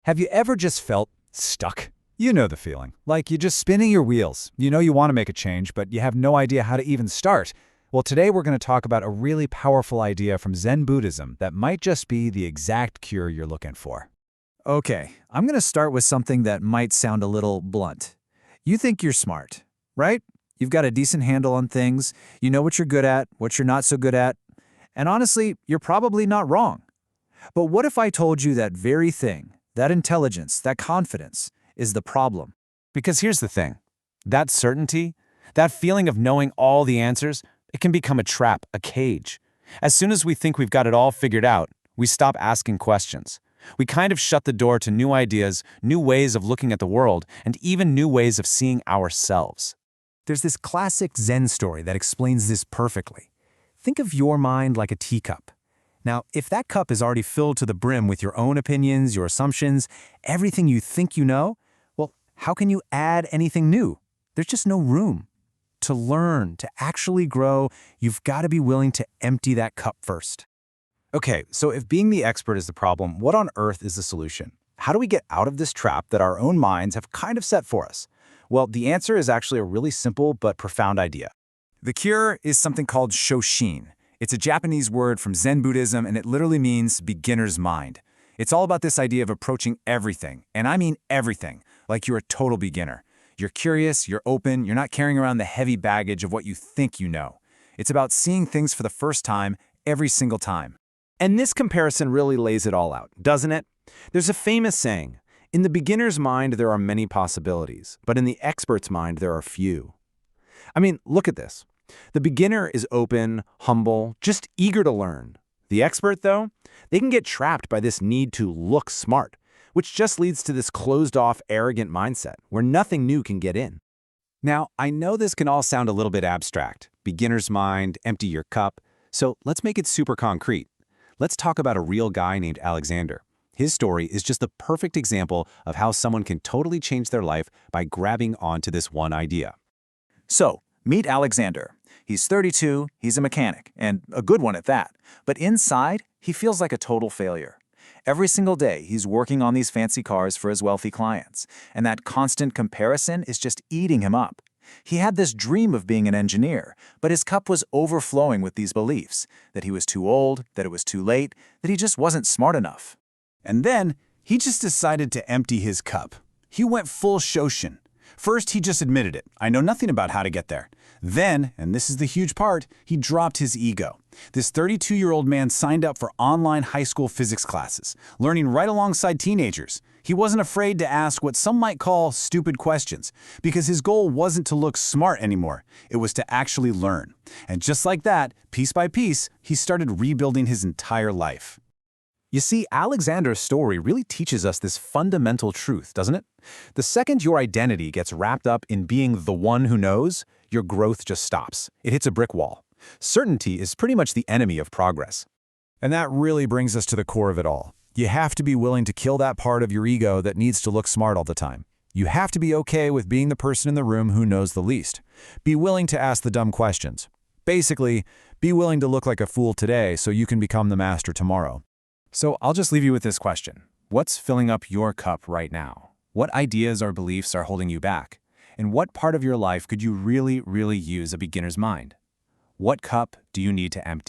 Have you ever just felt stuck? You know the feeling. Like you're just spinning your wheels. You know you want to make a change, but you have no idea how to even start. Well, today we're going to talk about a really powerful idea from Zen Buddhism that might just be the exact cure you're looking for. Okay, I'm going to start with something that might sound a little blunt. You think you're smart, right? You've got a decent handle on things. You know what you're good at, what you're not so good at. And honestly, you're probably not wrong. But what if I told you that very thing, that intelligence, that confidence, is the problem? Because here's the thing. That certainty, that feeling of knowing all the answers, it can become a trap, a cage. As soon as we think we've got it all figured out, we stop asking questions. We kind of shut the door to new ideas, new ways of looking at the world, and even new ways of seeing ourselves. There's this classic Zen story that explains this perfectly. Think of your mind like a teacup. Now, if that cup is already filled to the brim with your own opinions, your assumptions, everything you think you know, well, how can you add anything new? There's just no room. To learn, to actually grow, you've got to be willing to empty that cup first. Okay, so if being the expert is the problem, what on earth is the solution? How do we get out of this trap that our own minds have kind of set for us? Well, the answer is actually a really simple but profound idea. The cure is something called Shoshin. It's a Japanese word from Zen Buddhism, and it literally means beginner's mind. It's all about this idea of approaching everything, and I mean everything, like you're a total beginner. You're curious, you're open, you're not carrying around the heavy baggage of what you think you know. It's about seeing things for the first time, every single time. And this comparison really lays it all out, doesn't it? There's a famous saying, in the beginner's mind there are many possibilities, but in the expert's mind there are few. I mean, look at this. The beginner is open, humble, just eager to learn. The expert, though, they can get trapped by this need to look smart, which just leads to this closed-off, arrogant mindset where nothing new can get in. Now, I know this can all sound a little bit abstract. Beginner's mind, empty your cup. So let's make it super concrete. Let's talk about a real guy named Alexander. His story is just the perfect example of how someone can totally change their life by grabbing onto this one idea. So, meet Alexander. He's 32, he's a mechanic, and a good one at that. But inside, he feels like a total failure. Every single day, he's working on these fancy cars for his wealthy clients, and that constant comparison is just eating him up. He had this dream of being an engineer, but his cup was overflowing with these beliefs, that he was too old, that it was too late, that he just wasn't smart enough. And then, he just decided to empty his cup. He went full Shoshin. First, he just admitted it. I know nothing about how to get there. Then, and this is the huge part, he dropped his ego. This 32-year-old man signed up for online high school physics classes, learning right alongside teenagers. He wasn't afraid to ask what some might call stupid questions, because his goal wasn't to look smart anymore. It was to actually learn. And just like that, piece by piece, he started rebuilding his entire life. You see, Alexander's story really teaches us this fundamental truth, doesn't it? The second your identity gets wrapped up in being the one who knows, your growth just stops. It hits a brick wall. Certainty is pretty much the enemy of progress. And that really brings us to the core of it all. You have to be willing to kill that part of your ego that needs to look smart all the time. You have to be okay with being the person in the room who knows the least. Be willing to ask the dumb questions. Basically, be willing to look like a fool today so you can become the master tomorrow. So I'll just leave you with this question. What's filling up your cup right now? What ideas or beliefs are holding you back? In what part of your life could you really use a beginner's mind? What cup do you need to empty?